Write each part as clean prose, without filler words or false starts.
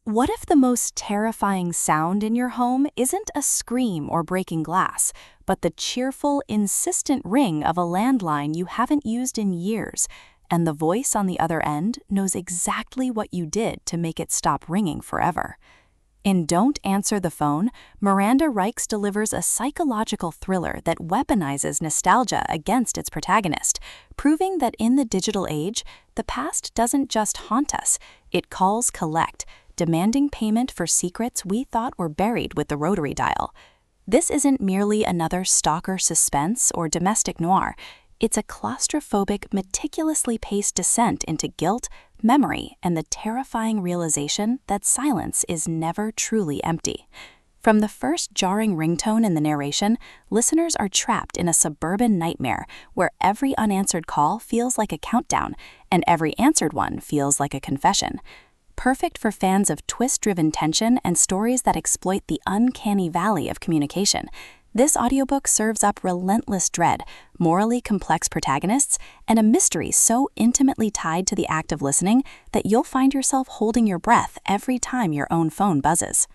What if the most terrifying sound in your home isn't a scream or breaking glass, but the cheerful, insistent ring of a landline you haven't used in years, and the voice on the other end knows exactly what you did to make it stop ringing forever? In Don't Answer the Phone, Miranda Rijks delivers a psychological thriller that weaponizes nostalgia against its protagonist, proving that in the digital age, the past doesn't just haunt us, it calls collect, demanding payment for secrets we thought were buried with the rotary dial. This isn't merely another stalker suspense or domestic noir. It's a claustrophobic, meticulously paced descent into guilt, memory, and the terrifying realization that silence is never truly empty. From the first jarring ringtone in the narration, listeners are trapped in a suburban nightmare where every unanswered call feels like a countdown, and every answered one feels like a confession. Perfect for fans of twist-driven tension and stories that exploit the uncanny valley of communication, this audiobook serves up relentless dread, morally complex protagonists, and a mystery so intimately tied to the act of listening that you'll find yourself holding your breath every time your own phone buzzes.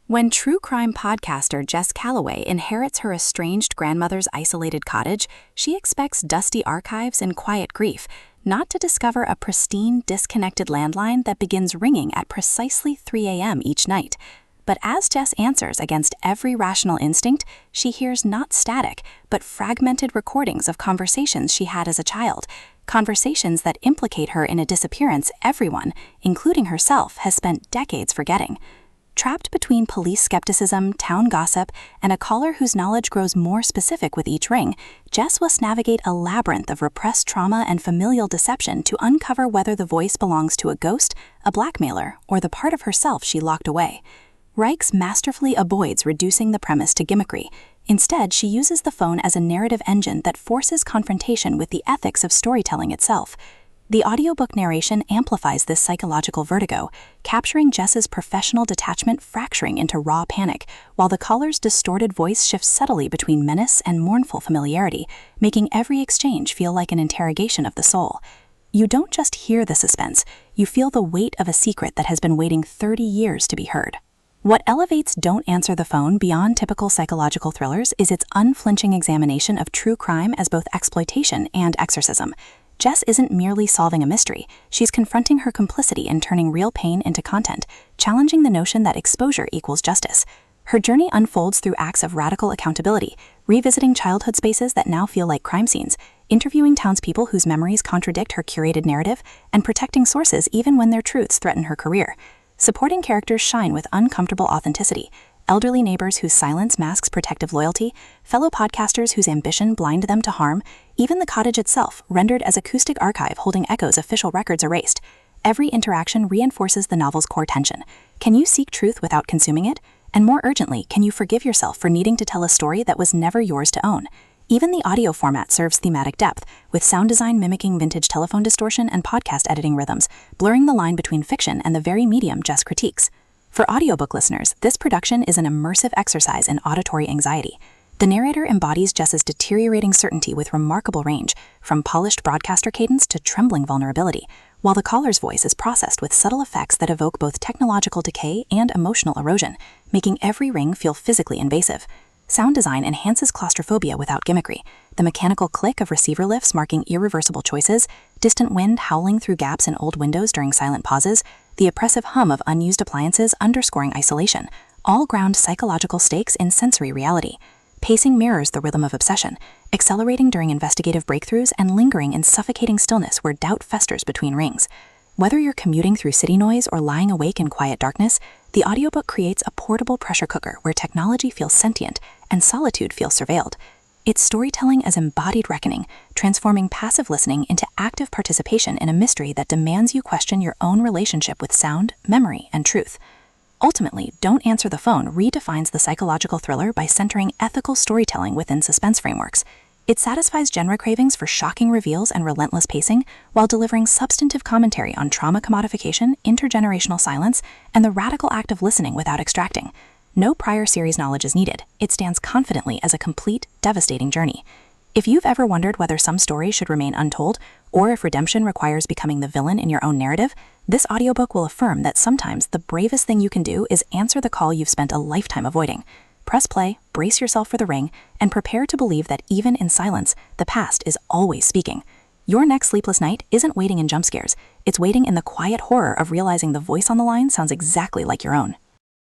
When true crime podcaster Jess Calloway inherits her estranged grandmother's isolated cottage, she expects dusty archives and quiet grief, not to discover a pristine, disconnected landline that begins ringing at precisely 3 a.m. each night. But as Jess answers against every rational instinct, she hears not static, but fragmented recordings of conversations she had as a child, conversations that implicate her in a disappearance everyone, including herself, has spent decades forgetting. Trapped between police skepticism, town gossip, and a caller whose knowledge grows more specific with each ring, Jess must navigate a labyrinth of repressed trauma and familial deception to uncover whether the voice belongs to a ghost, a blackmailer, or the part of herself she locked away. Rijks masterfully avoids reducing the premise to gimmickry. Instead, she uses the phone as a narrative engine that forces confrontation with the ethics of storytelling itself. The audiobook narration amplifies this psychological vertigo, capturing Jess's professional detachment fracturing into raw panic, while the caller's distorted voice shifts subtly between menace and mournful familiarity, making every exchange feel like an interrogation of the soul. You don't just hear the suspense, you feel the weight of a secret that has been waiting 30 years to be heard. What elevates Don't Answer the Phone beyond typical psychological thrillers is its unflinching examination of true crime as both exploitation and exorcism. Jess isn't merely solving a mystery, she's confronting her complicity in turning real pain into content, challenging the notion that exposure equals justice. Her journey unfolds through acts of radical accountability, revisiting childhood spaces that now feel like crime scenes, interviewing townspeople whose memories contradict her curated narrative, and protecting sources even when their truths threaten her career. Supporting characters shine with uncomfortable authenticity, elderly neighbors whose silence masks protective loyalty, fellow podcasters whose ambition blind them to harm, even the cottage itself, rendered as acoustic archive holding echoes of official records erased. Every interaction reinforces the novel's core tension. Can you seek truth without consuming it? And more urgently, can you forgive yourself for needing to tell a story that was never yours to own? Even the audio format serves thematic depth, with sound design mimicking vintage telephone distortion and podcast editing rhythms, blurring the line between fiction and the very medium Jess critiques. For audiobook listeners, this production is an immersive exercise in auditory anxiety. The narrator embodies Jess's deteriorating certainty with remarkable range, from polished broadcaster cadence to trembling vulnerability, while the caller's voice is processed with subtle effects that evoke both technological decay and emotional erosion, making every ring feel physically invasive. Sound design enhances claustrophobia without gimmickry, the mechanical click of receiver lifts marking irreversible choices, distant wind howling through gaps in old windows during silent pauses, the oppressive hum of unused appliances underscoring isolation, all ground psychological stakes in sensory reality. Pacing mirrors the rhythm of obsession, accelerating during investigative breakthroughs and lingering in suffocating stillness where doubt festers between rings. Whether you're commuting through city noise or lying awake in quiet darkness, the audiobook creates a portable pressure cooker where technology feels sentient and solitude feels surveilled. It's storytelling as embodied reckoning, transforming passive listening into active participation in a mystery that demands you question your own relationship with sound, memory, and truth. Ultimately, Don't Answer the Phone redefines the psychological thriller by centering ethical storytelling within suspense frameworks. It satisfies genre cravings for shocking reveals and relentless pacing, while delivering substantive commentary on trauma commodification, intergenerational silence, and the radical act of listening without extracting. No prior series knowledge is needed. It stands confidently as a complete, devastating journey. If you've ever wondered whether some stories should remain untold, or if redemption requires becoming the villain in your own narrative, this audiobook will affirm that sometimes the bravest thing you can do is answer the call you've spent a lifetime avoiding. Press play, brace yourself for the ring, and prepare to believe that even in silence, the past is always speaking. Your next sleepless night isn't waiting in jump scares. It's waiting in the quiet horror of realizing the voice on the line sounds exactly like your own.